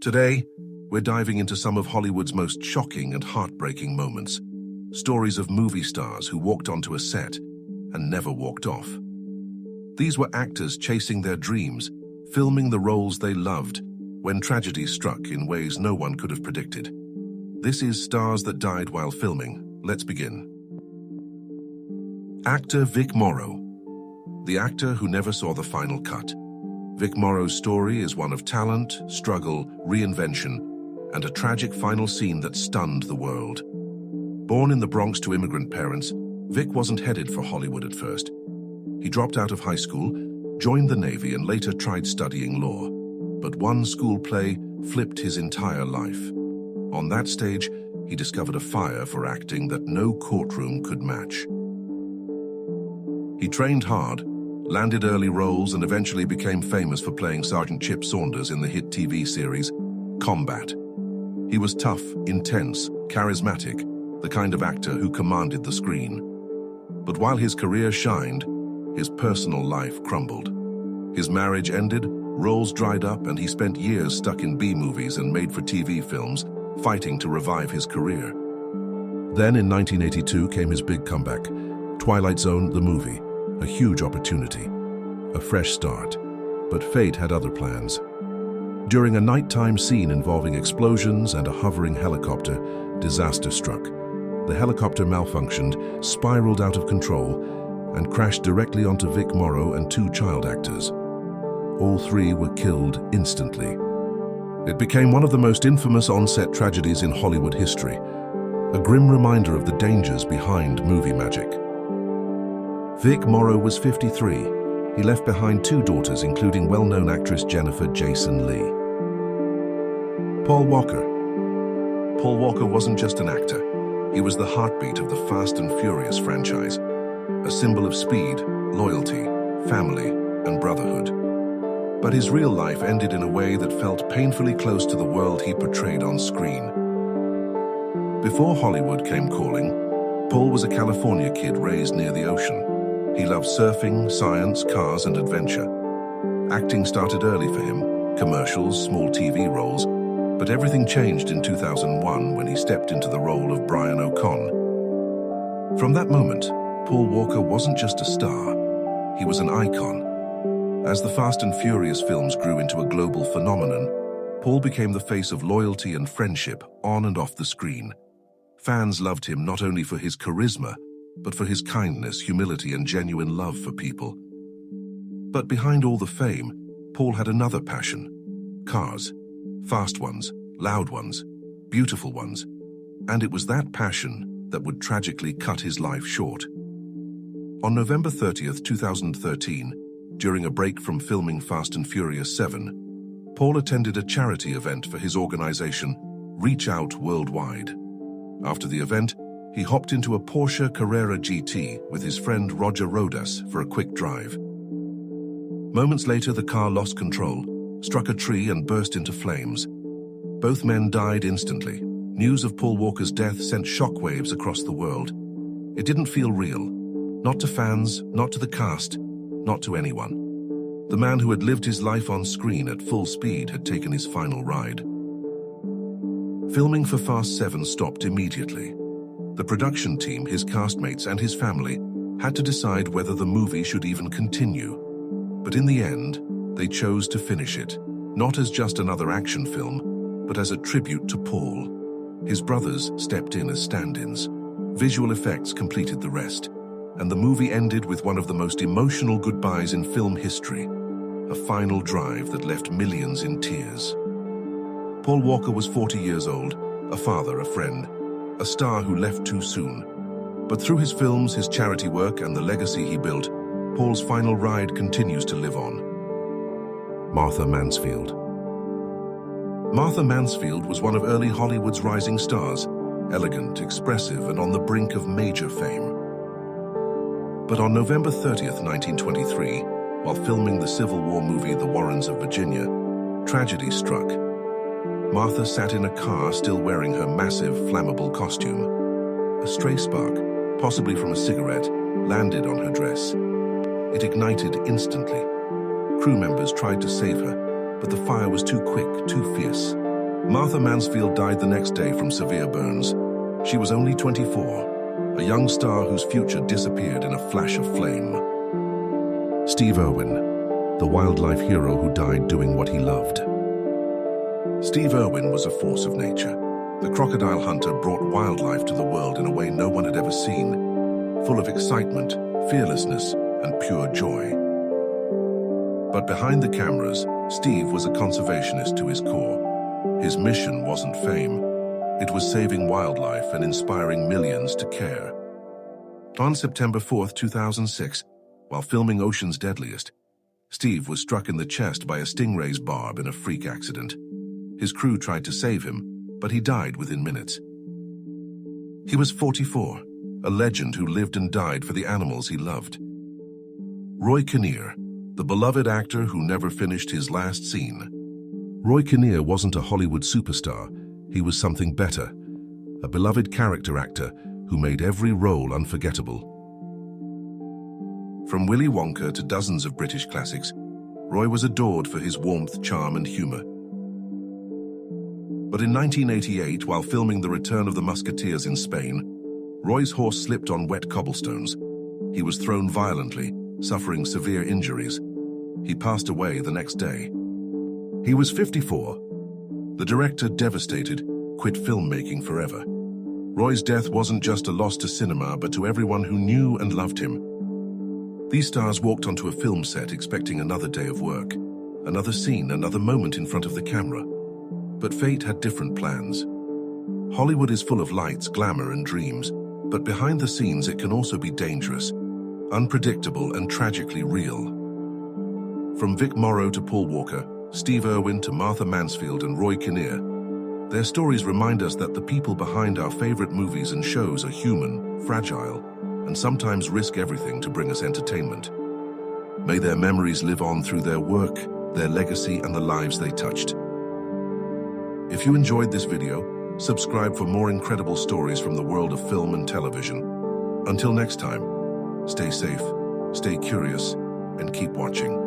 Today, we're diving into some of Hollywood's most shocking and heartbreaking moments. Stories of movie stars who walked onto a set and never walked off. These were actors chasing their dreams, filming the roles they loved, when tragedy struck in ways no one could have predicted. This is Stars That Died While Filming. Let's begin. Actor Vic Morrow. The actor who never saw the final cut. Vic Morrow's story is one of talent, struggle, reinvention, and a tragic final scene that stunned the world. Born in the Bronx to immigrant parents, Vic wasn't headed for Hollywood at first. He dropped out of high school, joined the Navy, and later tried studying law. But one school play flipped his entire life. On that stage, he discovered a fire for acting that no courtroom could match. He trained hard, landed early roles, and eventually became famous for playing Sergeant Chip Saunders in the hit TV series Combat. He was tough, intense, charismatic, the kind of actor who commanded the screen. But while his career shined, his personal life crumbled. His marriage ended, roles dried up, and he spent years stuck in B-movies and made-for-TV films, fighting to revive his career. Then in 1982 came his big comeback, Twilight Zone, the movie. A huge opportunity, a fresh start, but fate had other plans. During a nighttime scene involving explosions and a hovering helicopter, disaster struck. The helicopter malfunctioned, spiraled out of control, and crashed directly onto Vic Morrow and two child actors. All three were killed instantly. It became one of the most infamous on-set tragedies in Hollywood history, a grim reminder of the dangers behind movie magic. Vic Morrow was 53. He left behind two daughters, including well-known actress Jennifer Jason Leigh. Paul Walker. Paul Walker wasn't just an actor. He was the heartbeat of the Fast and Furious franchise, a symbol of speed, loyalty, family, and brotherhood. But his real life ended in a way that felt painfully close to the world he portrayed on screen. Before Hollywood came calling, Paul was a California kid raised near the ocean. He loved surfing, science, cars, and adventure. Acting started early for him, commercials, small TV roles, but everything changed in 2001 when he stepped into the role of Brian O'Conn. From that moment, Paul Walker wasn't just a star, he was an icon. As the Fast and Furious films grew into a global phenomenon, Paul became the face of loyalty and friendship on and off the screen. Fans loved him not only for his charisma, but for his kindness, humility, and genuine love for people. But behind all the fame, Paul had another passion: cars. Fast ones, loud ones, beautiful ones. And it was that passion that would tragically cut his life short. On November 30th, 2013, during a break from filming Fast and Furious 7, Paul attended a charity event for his organization, Reach Out Worldwide. After the event, he hopped into a Porsche Carrera GT with his friend Roger Rodas for a quick drive. Moments later, the car lost control, struck a tree, and burst into flames. Both men died instantly. News of Paul Walker's death sent shockwaves across the world. It didn't feel real. Not to fans, not to the cast, not to anyone. The man who had lived his life on screen at full speed had taken his final ride. Filming for Fast 7 stopped immediately. The production team, his castmates, and his family had to decide whether the movie should even continue. But in the end, they chose to finish it, not as just another action film, but as a tribute to Paul. His brothers stepped in as stand-ins. Visual effects completed the rest, and the movie ended with one of the most emotional goodbyes in film history, a final drive that left millions in tears. Paul Walker was 40 years old, a father, a friend, a star who left too soon. But through his films, his charity work, and the legacy he built, Paul's final ride continues to live on. Martha Mansfield. Martha Mansfield was one of early Hollywood's rising stars, elegant, expressive, and on the brink of major fame. But on November 30th, 1923, while filming the Civil War movie The Warrens of Virginia, tragedy struck. Martha sat in a car still wearing her massive, flammable costume. A stray spark, possibly from a cigarette, landed on her dress. It ignited instantly. Crew members tried to save her, but the fire was too quick, too fierce. Martha Mansfield died the next day from severe burns. She was only 24, a young star whose future disappeared in a flash of flame. Steve Irwin, the wildlife hero who died doing what he loved. Steve Irwin was a force of nature. The crocodile hunter brought wildlife to the world in a way no one had ever seen, full of excitement, fearlessness, and pure joy. But behind the cameras, Steve was a conservationist to his core. His mission wasn't fame. It was saving wildlife and inspiring millions to care. On September 4, 2006, while filming Ocean's Deadliest, Steve was struck in the chest by a stingray's barb in a freak accident. His crew tried to save him, but he died within minutes. He was 44, a legend who lived and died for the animals he loved. Roy Kinnear, the beloved actor who never finished his last scene. Roy Kinnear wasn't a Hollywood superstar. He was something better, a beloved character actor who made every role unforgettable. From Willy Wonka to dozens of British classics, Roy was adored for his warmth, charm, and humor. But in 1988, while filming The Return of the Musketeers in Spain, Roy's horse slipped on wet cobblestones. He was thrown violently, suffering severe injuries. He passed away the next day. He was 54. The director, devastated, quit filmmaking forever. Roy's death wasn't just a loss to cinema, but to everyone who knew and loved him. These stars walked onto a film set expecting another day of work, another scene, another moment in front of the camera. But fate had different plans. Hollywood is full of lights, glamour, and dreams, but behind the scenes it can also be dangerous, unpredictable, and tragically real. From Vic Morrow to Paul Walker, Steve Irwin to Martha Mansfield and Roy Kinnear, their stories remind us that the people behind our favorite movies and shows are human, fragile, and sometimes risk everything to bring us entertainment. May their memories live on through their work, their legacy, and the lives they touched. If you enjoyed this video, subscribe for more incredible stories from the world of film and television. Until next time, stay safe, stay curious, and keep watching.